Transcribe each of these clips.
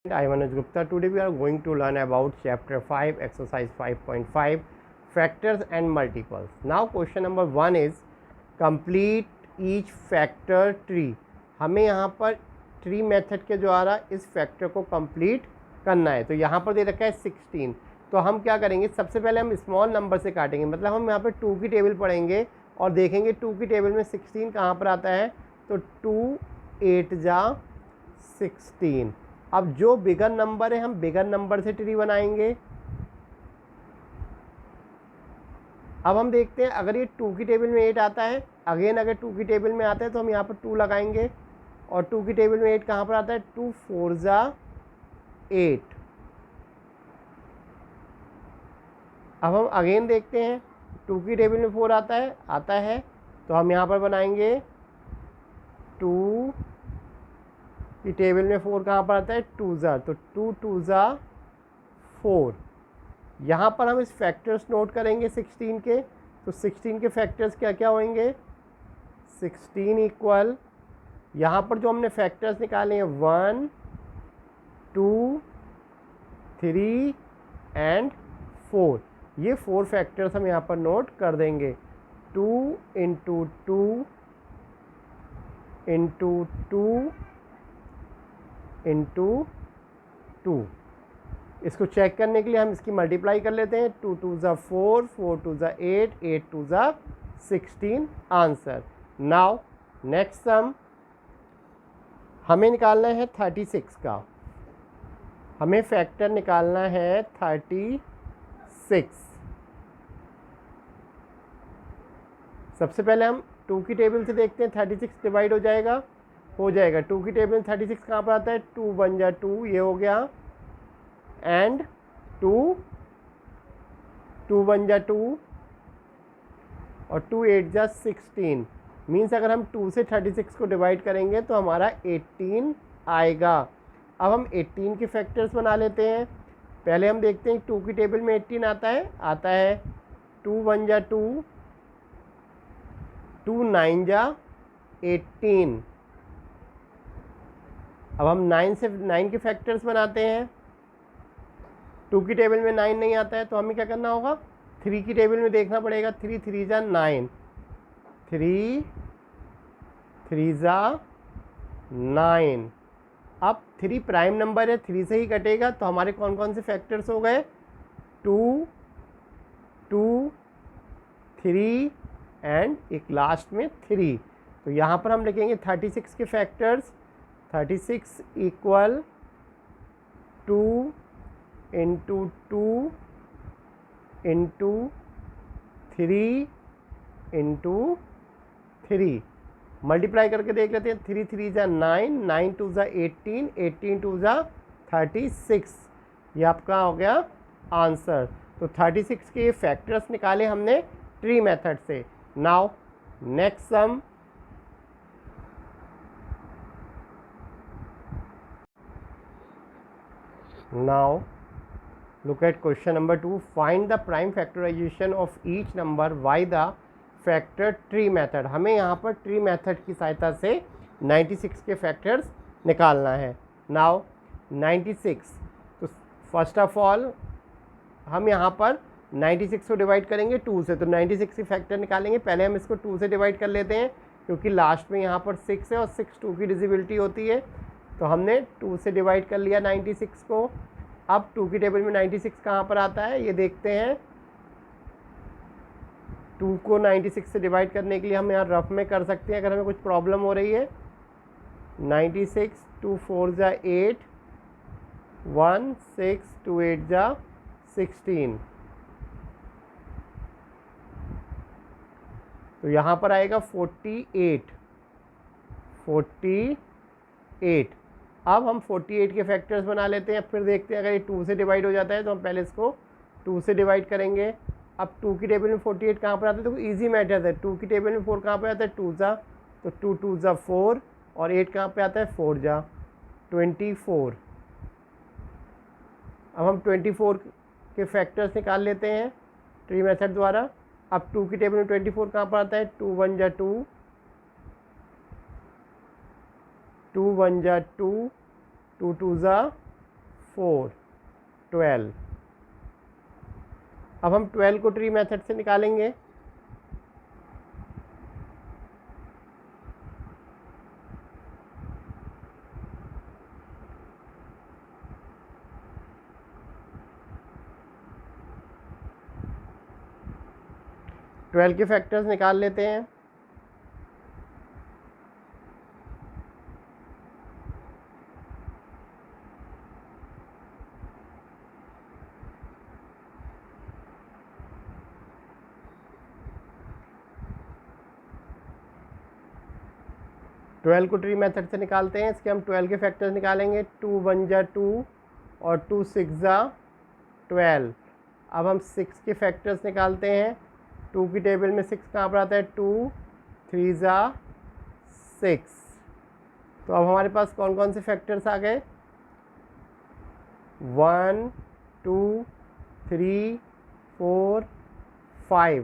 I am Anuj Gupta. Today we are going to learn about chapter 5 exercise 5.5 factors and multiples. Now question number 1 is complete each factor tree. हमें यहाँ पर tree method के द्वारा इस factor को complete करना है। तो यहाँ पर दे रखा है 16। तो हम क्या करेंगे, सबसे पहले हम स्मॉल नंबर से काटेंगे, मतलब हम यहाँ पर 2 की टेबल पढ़ेंगे और देखेंगे 2 की टेबल में 16 कहाँ पर आता है। तो 2 8 जा 16। अब जो बिगर नंबर है हम बिगर नंबर से ट्री बनाएंगे। अब हम देखते हैं अगर ये 2 की टेबल में 8 आता है, अगेन अगर 2 की टेबल में आता है तो हम यहाँ पर 2 लगाएंगे और 2 की टेबल में 8 कहाँ पर आता है। 2 4 जा 8। अब हम अगेन देखते हैं 2 की टेबल में 4 आता है तो हम यहाँ पर बनाएंगे 2 की टेबल में 4 कहाँ पर आता है। 2 जा, तो 2 2 जा 4। यहाँ पर हम इस फैक्टर्स नोट करेंगे 16 के। तो 16 के फैक्टर्स क्या क्या होंगे। 16 इक्वल, यहाँ पर जो हमने फैक्टर्स निकाले हैं 1 2 3 एंड 4, ये 4 फैक्टर्स हम यहाँ पर नोट कर देंगे। 2 इंटू 2 इंटू 2 इंटू 2। इसको चेक करने के लिए हम इसकी मल्टीप्लाई कर लेते हैं। 2 2 जा 4, 4 2 जा 8, 8 2 जा 16 आंसर। नाउ नेक्स्ट सम हमें निकालना है 36 का। हमें फैक्टर निकालना है 36। सबसे पहले हम 2 की टेबल से देखते हैं 36 डिवाइड हो जाएगा। 2 की टेबल में 36 कहाँ पर आता है। 2 1 जा 2, ये हो गया, एंड 2 2 1 जा 2 और 2 8 जा 16। मीन्स अगर हम 2 से 36 को डिवाइड करेंगे तो हमारा 18 आएगा। अब हम 18 के फैक्टर्स बना लेते हैं। पहले हम देखते हैं 2 की टेबल में 18 आता है 2 1 जा 2, 2 9 जा 18। अब हम 9 के फैक्टर्स बनाते हैं। 2 की टेबल में 9 नहीं आता है तो हमें क्या करना होगा, 3 की टेबल में देखना पड़ेगा। 3 3 जा 9, 3 3 जा 9। अब 3 प्राइम नंबर है, 3 से ही कटेगा, तो हमारे कौन कौन से फैक्टर्स हो गए। 2 2 3 एंड एक लास्ट में 3। तो यहाँ पर हम लिखेंगे 36 के factors. 36 equal 2 into 2 into 3 into 3। Multiply करके देख लेते हैं। 3 3 जा 9, 9 2 जा 18, 18 2 जा 36। ये आपका हो गया आंसर। तो 36 के फैक्टर्स निकाले हमने ट्री मेथड से। Now next sum Now look at question number 2. Find the prime factorization of each number by the factor tree method. हमें यहाँ पर ट्री मेथड की सहायता से 96 के फैक्टर्स निकालना है। Now 96, तो फर्स्ट ऑफ ऑल हम यहाँ पर 96 को डिवाइड करेंगे 2 से, तो 96 के फैक्टर निकालेंगे। पहले हम इसको 2 से डिवाइड कर लेते हैं क्योंकि लास्ट में यहाँ पर 6 है और 6 2 की डिविजिबिलिटी होती है। तो हमने 2 से डिवाइड कर लिया 96 को। अब 2 की टेबल में 96 कहाँ पर आता है ये देखते हैं। 2 को 96 से डिवाइड करने के लिए हम यहाँ रफ में कर सकते हैं अगर हमें कुछ प्रॉब्लम हो रही है। 96 2 4 जा 8, 1 6 2 8 जा 16। तो यहाँ पर आएगा 48। अब हम 48 के फैक्टर्स बना लेते हैं। फिर देखते हैं अगर ये 2 से डिवाइड हो जाता है तो हम पहले इसको 2 से डिवाइड करेंगे। अब 2 की टेबल में 48 कहाँ पर आता है, तो इजी मैटर है। 2 की टेबल में 4 कहाँ पर आता है, 2 जा, तो 2 2 जा 4 और 8 कहाँ पे आता है, 4 जा 24। अब हम 24 के फैक्टर्स निकाल लेते हैं ट्री मेथड द्वारा। अब 2 की टेबल में 24 कहाँ पर आता है, 2 1 जा 2, 2 1 जा 2, 2 2 जा 4 12। अब हम 12 को ट्री मेथड से निकालेंगे। ट्वेल्व के फैक्टर्स निकाल लेते हैं। ट्वेल्व को ट्री मेथड से निकालते हैं। इसके हम 12 के फैक्टर्स निकालेंगे। 2 1 जा 2 और 2 6 जा 12। अब हम 6 के फैक्टर्स निकालते हैं। 2 की टेबल में 6 कहाँ पर आता है? 2 3 जा 6। तो अब हमारे पास कौन कौन से फैक्टर्स आ गए? 1 2 3 4 5।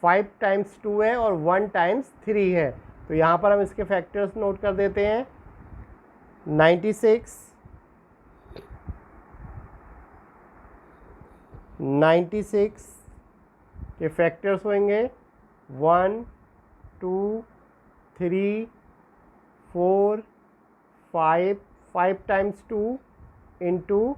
5 टाइम्स 2 है और 1 टाइम्स 3 है। तो यहाँ पर हम इसके फैक्टर्स नोट कर देते हैं। 96 के फैक्टर्स होंगे 1 2 3 4 5। 5 टाइम्स 2 इंटू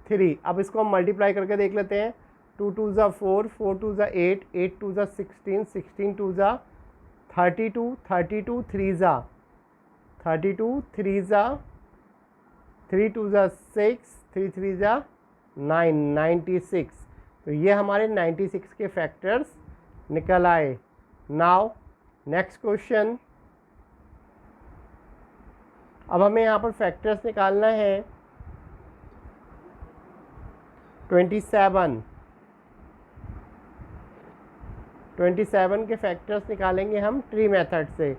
3। अब इसको हम मल्टीप्लाई करके देख लेते हैं। 2 2 ज़ा 4 4 2 ज़ा 8 8 2 ज़ा 16 16 2 ज़ा 32 32 3 ज़ा 32 3 ज़ा 3 2 ज़ा 6 3 3 ज़ा 9 96। तो ये हमारे 96 के फैक्टर्स निकल आए। Now next question. अब हमें यहाँ पर फैक्टर्स निकालना है 27। 27 के फैक्टर्स निकालेंगे हम ट्री मेथड से।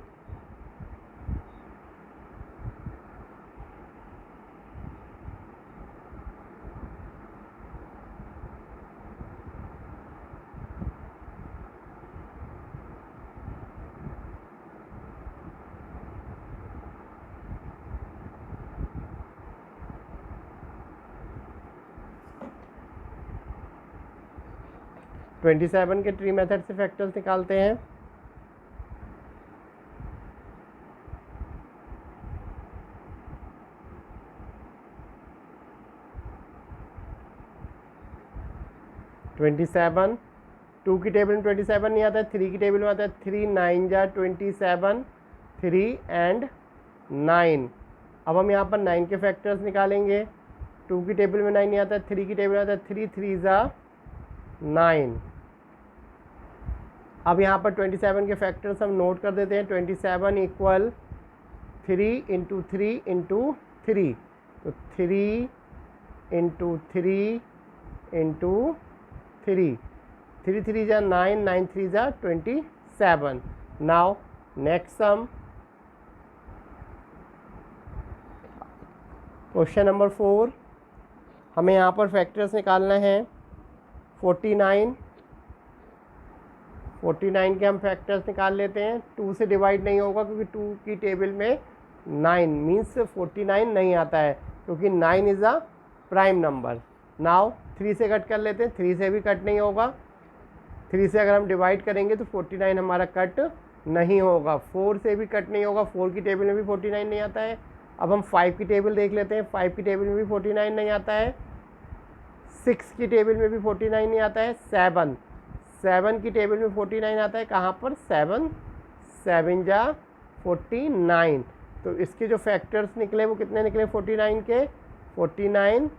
ट्वेंटी 27 के ट्री मेथड से फैक्टर्स निकालते हैं। ट्वेंटी 2 की टेबल में 27 नहीं आता है। 3 की टेबल में आता है 3 9 जा 27 3 एंड 9। अब हम यहाँ पर 9 के फैक्टर्स निकालेंगे। 2 की टेबल में 9 नहीं आता है। 3 की टेबल में आता है 3 3 जा 9। अब यहाँ पर 27 के फैक्टर्स हम नोट कर देते हैं। 27 इक्वल 3 इंटू 3 इंटू 3। तो 3 इंटू 3 इंटू 3 3 3 जा 9 9 3 जा 27। Now next sum. Question number 4। हमें यहाँ पर फैक्टर्स निकालना है 49। 49 के हम फैक्टर्स निकाल लेते हैं। 2 से डिवाइड नहीं होगा क्योंकि 2 की टेबल में 9 मीन्स 49 नहीं आता है, क्योंकि 9 is a prime number. Now 3 से कट कर लेते हैं। 3 से भी कट नहीं होगा। 3 से अगर हम डिवाइड करेंगे तो 49 हमारा कट नहीं होगा। 4 से भी कट नहीं होगा। 4 की टेबल में भी 49 नहीं आता है। अब हम 5 की टेबल देख लेते हैं। 5 की टेबल में भी 49 नहीं आता है। 6 की टेबल में भी 49 नहीं आता है। 7 की टेबल में 49 आता है। कहाँ पर? 7 7 जा 49। तो इसके जो फैक्टर्स निकले वो कितने निकले 49 के? 49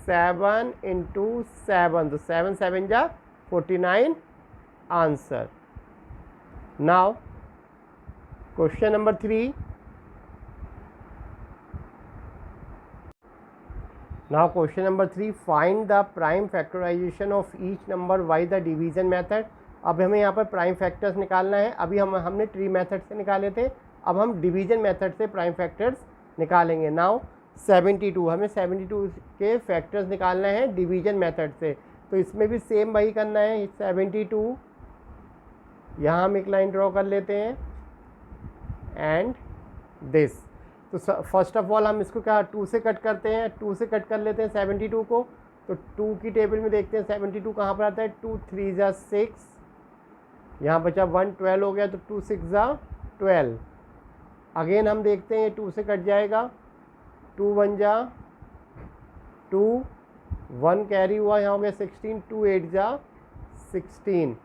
7 इंटू 7। तो 7 7 जा 49 answer. Now question number 3। Now question number 3, find the prime factorization of each number by the division method। अब हमें यहाँ पर प्राइम फैक्टर्स निकालना है। अभी हमने ट्री मेथड से निकाले थे, अब हम डिवीजन मेथड से प्राइम फैक्टर्स निकालेंगे। नाउ 72, हमें 72 के फैक्टर्स निकालना है डिवीजन मेथड से। तो इसमें भी सेम वही करना है। 72 यहाँ हम एक लाइन ड्रॉ कर लेते हैं एंड दिस। तो फर्स्ट ऑफ ऑल हम इसको क्या 2 से कट करते हैं, 2 से कट कर लेते हैं 72 को। तो 2 की टेबल में देखते हैं 72 कहाँ पर आता है, 2 3 जा 6, यहाँ बचा 1 12 हो गया, तो 2 6 जा 12। अगेन हम देखते हैं ये 2 से कट जाएगा, 2 1 जा 2, 1 कैरी हुआ, यहाँ हो गया 16, 2 8 जा 16।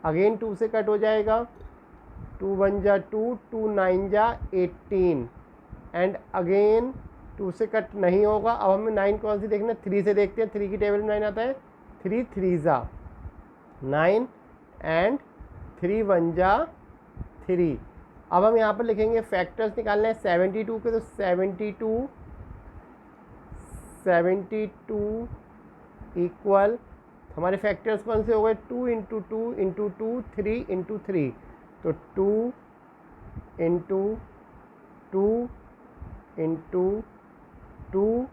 अगेन 2 से कट हो जाएगा, 2 1 जा 2, 2 9 जा 18। एंड अगेन 2 से कट नहीं होगा। अब हमें 9 कौन सी देखना है, 3 से देखते हैं। 3 की टेबल में 9 आता है, 3 3 जा 9 एंड 3 1 जा 3। अब हम यहाँ पर लिखेंगे फैक्टर्स निकालने हैं 72 के, तो 72 इक्वल हमारे फैक्टर्स कौन से हो गए, 2 इंटू 2 इंटू 2, 3 इंटू 3। तो 2 इंटू 2 इंटू 2,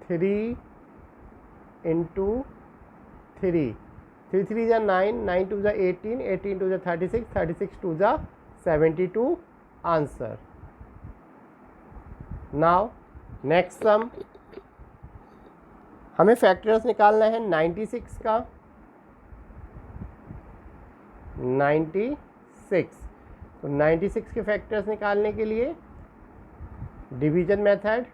3 इंटू 3, 3 3 जा 9, 9 2 जा 18, 18 2 जा 36, 36 2 जा 72 आंसर। नाउ नेक्स्ट सम, हमें फैक्टर्स निकालना है 96 का। 96, तो 96 के फैक्टर्स निकालने के लिए डिवीजन मेथड,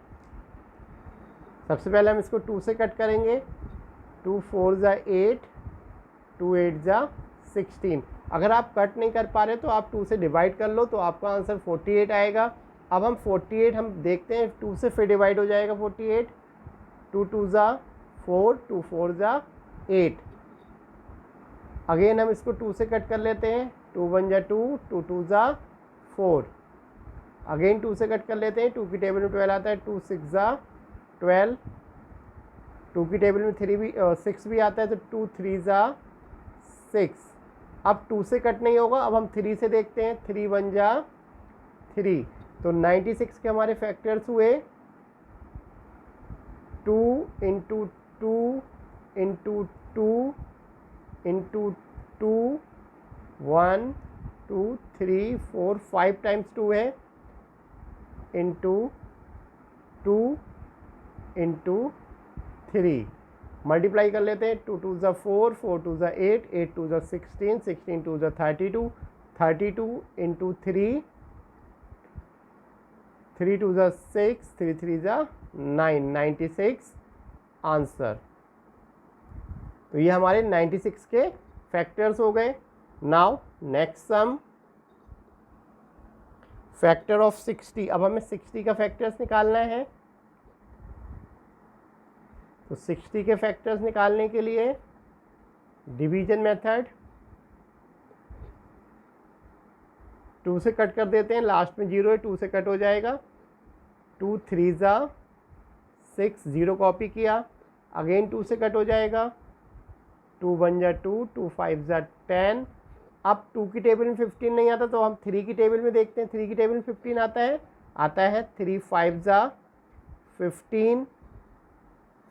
सबसे पहले हम इसको 2 से कट करेंगे। 2 4 जा 8, 2 8 जा 16। अगर आप कट नहीं कर पा रहे तो आप 2 से डिवाइड कर लो, तो आपका आंसर 48 आएगा। अब हम 48 हम देखते हैं 2 से फिर डिवाइड हो जाएगा 48, 2 2 जा 4, 2 4 जा 8। अगेन हम इसको 2 से कट कर लेते हैं, 2 1 जा 2, 2 2 जा 4। अगेन 2 से कट कर लेते हैं, 2 की टेबल में 12 आता है, 2 6 जा 12। 2 की टेबल में 6 भी आता है, तो 2 3 जा 6। अब 2 से कट नहीं होगा, अब हम 3 से देखते हैं, 3 1 जा 3। तो 96 के हमारे फैक्टर्स हुए 2 इंटू 2 इंटू 2 इंटू 2, 1 2 3 4 5 टाइम्स 2 है, इंटू 2 इंटू 3। मल्टीप्लाई कर लेते हैं, 2 2 जा 4, 4 2 जा 8, 8 2 जा 16, 16 2 जा 32, 32 इंटू 3, 3 2 जा 6, 3 3 जा 9, 96 आंसर। तो ये हमारे 96 के फैक्टर्स हो गए। Now next sum, factor of 60। अब हमें 60 का फैक्टर्स निकालना है। तो 60 के फैक्टर्स निकालने के लिए डिवीजन मेथड, 2 से कट कर देते हैं, लास्ट में 0 है, 2 से कट हो जाएगा। 2 3 जा 6, 0 कॉपी किया। अगेन 2 से कट हो जाएगा, 2 1 जा 2, 2 5 जा 10। अब 2 की टेबल में 15 नहीं आता, तो हम 3 की टेबल में देखते हैं। 3 की टेबल में 15 आता है 3 5 जा 15,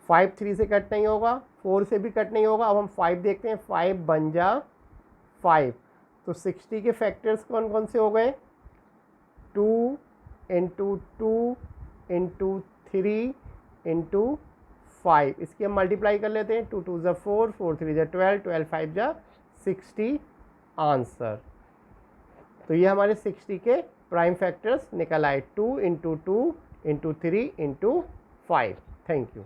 5 3 से कट नहीं होगा, 4 से भी कट नहीं होगा। अब हम 5 देखते हैं, 5 बन जा 5। तो 60 के फैक्टर्स कौन कौन से हो गए, 2 इंटू 2 इंटू 3 इंटू 5। इसकी हम मल्टीप्लाई कर लेते हैं, 2 2 जा 4, 4 3 जा 12, 12 5 जा 60 आंसर। तो ये हमारे 60 के प्राइम फैक्टर्स निकल आए, 2 into 2 into 3 into 5। Thank you.